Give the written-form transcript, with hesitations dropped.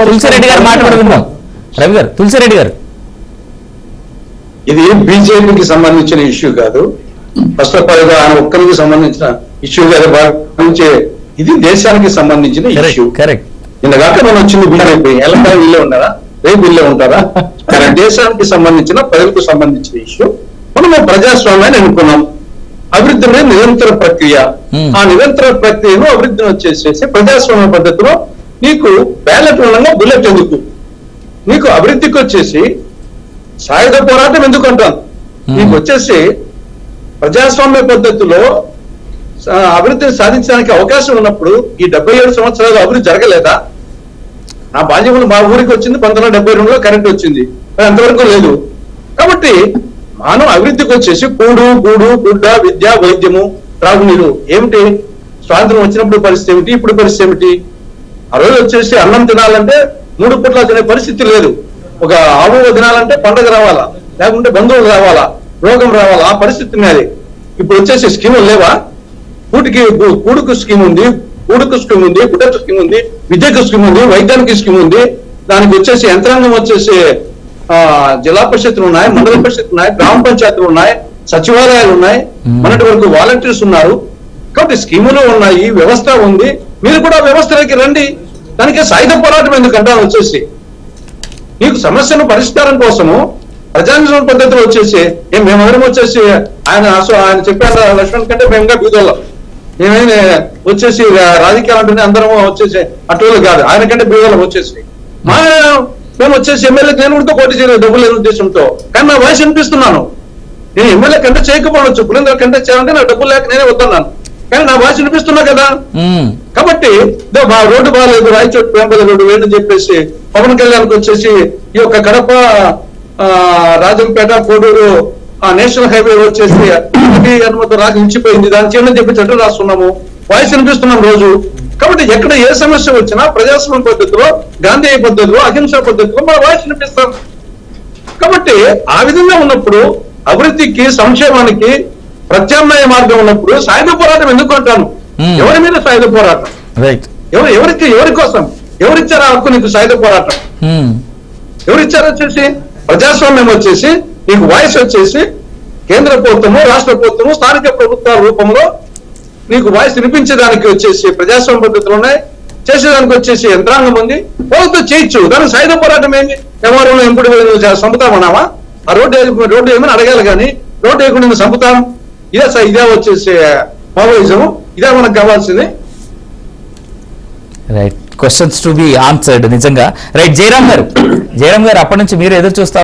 తులసిరెడ్డి గారు మాట్లాడుకుందాం. రవి గారు, తులసిరెడ్డి గారు, ఇది బీజేపీకి సంబంధించిన ఇష్యూ కాదు, ఫస్ట్ ఆఫ్ ఆల్ ఆయన ఒక్కరికి సంబంధించిన ఇష్యూ కాదు, భావించే ఇది దేశానికి సంబంధించిన ఇష్యూ. కరెక్ట్. నిన్న కాక మనం వచ్చింది బీజేపీ ఎలక్ట్రా వీళ్ళే ఉన్నారా, రేపు వీళ్ళే ఉంటారా? దేశానికి సంబంధించిన ప్రజలకు సంబంధించిన ఇష్యూ. మనము ప్రజాస్వామ్యాన్ని ఎన్నుకున్నాం. అభివృద్ధి అనేది నిరంతర ప్రక్రియ. ఆ నిరంతర ప్రక్రియను అభివృద్ధిని వచ్చేసేసి ప్రజాస్వామ్య పద్ధతిలో నీకు బ్యాలెట్ మూలంగా బుల్లెట్ ఎందుకు, నీకు అభివృద్ధికి వచ్చేసి సాయుధ పోరాటం ఎందుకు అంటాను. నీకు వచ్చేసి ప్రజాస్వామ్య పద్ధతిలో అభివృద్ధిని సాధించడానికి అవకాశం ఉన్నప్పుడు ఈ 77 సంవత్సరాలు అభివృద్ధి జరగలేదా? నా బాల్యంలో మా ఊరికి వచ్చింది 1972లో కరెంట్ వచ్చింది, అంతవరకు లేదు. కాబట్టి మానవ అభివృద్ధికి వచ్చేసి కూడు గూడు గుడ్డ విద్య వైద్యము త్రాగునీరు ఏమిటి? స్వాతంత్రం వచ్చినప్పుడు పరిస్థితి ఏమిటి, ఇప్పుడు పరిస్థితి ఏమిటి? ఆ రోజు వచ్చేసి అన్నం తినాలంటే 3 పూట్ల తినే పరిస్థితి లేదు. ఒక ఆవు తినాలంటే పండగ రావాలా, లేకుంటే బంధువులు రావాలా, రోగం రావాలా, ఆ పరిస్థితి ఉన్నది. ఇప్పుడు వచ్చేసి స్కీములు లేవా? కూడుకు స్కీమ్ ఉంది, కూడుకు స్కీమ్ ఉంది, గుడ్డకు స్కీమ్ ఉంది, విద్యకు స్కీమ్ ఉంది, వైద్యానికి స్కీమ్ ఉంది. దానికి వచ్చేసి యంత్రాంగం వచ్చేసి జిల్లా పరిషత్తులు ఉన్నాయి, మండల పరిషత్తులు ఉన్నాయి, గ్రామ పంచాయతీలు ఉన్నాయి, సచివాలయాలు ఉన్నాయి, మొన్నటి వరకు వాలంటీర్స్ ఉన్నారు. కాబట్టి స్కీములు ఉన్నాయి, వ్యవస్థ ఉంది. మీరు కూడా వ్యవస్థలోకి రండి. దానికి సాయుధ పోరాటం ఎందుకంటే వచ్చేసి మీకు సమస్యను పరిష్కారం కోసము ప్రజాస్వామ్య పద్ధతిలో వచ్చేసి మేమెవరం వచ్చేసి ఆయన చెప్పారు లక్ష్మణ్ కంటే మేముగా బీదోళ్ళం, మేమైనా వచ్చేసి రాజకీయాలు అంటేనే అందరం వచ్చేసి అటువలు కాదు, ఆయన కంటే బీదోళ్ళం వచ్చేసి మేము వచ్చేసి ఎమ్మెల్యే నేను కూడా పోటీ చేయలేదు డబ్బులు లేని ఉద్దేశంతో. కానీ నా వాయిస్ వినిపిస్తున్నాను. నేను ఎమ్మెల్యే కంటే చేయకపోవచ్చు, పులిందర్ కంటే చేయాలంటే నా డబ్బులు లేక నేనే వద్దన్నాను, కానీ నా వాయిస్ వినిపిస్తున్నా కదా. కాబట్టి మా రోడ్డు బాగాలేదు, రాయచోటు పేంపల్లి రోడ్డు వేయని చెప్పేసి పవన్ కళ్యాణ్కి వచ్చేసి ఈ యొక్క కడప రాజంపేట కోడూరు నేషనల్ హైవే వచ్చేసి అనుమతి రాక ఉంచిపోయింది, దాన్ని చేయని చెప్పి చెట్టు రాస్తున్నాము, వాయిస్ వినిపిస్తున్నాం రోజు. కాబట్టి ఎక్కడ ఏ సమస్య వచ్చినా ప్రజాస్వామ్య పద్ధతిలో, గాంధీ పద్ధతిలో, అహింసా పద్ధతిలో మన వాయిస్ వినిపిస్తాం. కాబట్టి ఆ విధంగా ఉన్నప్పుడు అభివృద్ధికి సంక్షేమానికి ప్రత్యామ్నాయ మార్గం ఉన్నప్పుడు సాయుధ పోరాటం ఎందుకు అంటాను? ఎవరి మీద సాయుధ పోరాటం? ఎవరి కోసం ఎవరిచ్చారు హక్కు నీకు సాయుధ పోరాటం? ఎవరిచ్చారు? వచ్చేసి ప్రజాస్వామ్యం వచ్చేసి నీకు వాయిస్ వచ్చేసి కేంద్ర ప్రభుత్వము, రాష్ట్ర ప్రభుత్వము, స్థానిక ప్రభుత్వాల రూపంలో నీకు వాయిస్ వినిపించేదానికి వచ్చేసి ప్రజాస్వామ్య పద్ధతిలోనే చేసేదానికి వచ్చేసి యంత్రాంగం ఉంది, వాళ్ళతో చేయొచ్చు. దానికి సాయుధ పోరాటం ఏంటి? వ్యవహారంలో ఎంపుడు చంపుతామన్నావా? ఆ రోడ్డు ఏమని అడగాలి, కానీ రోడ్డు వేయకుండా చంపుతాం, ఇదే వచ్చేసి మావోయిజం, ఇదే మనకు కావాల్సింది. Right, questions to be answered. నిజంగా రైట్. జయరామ్ గారు, అప్పటి నుంచి మీరు ఎదురు చూస్తారు.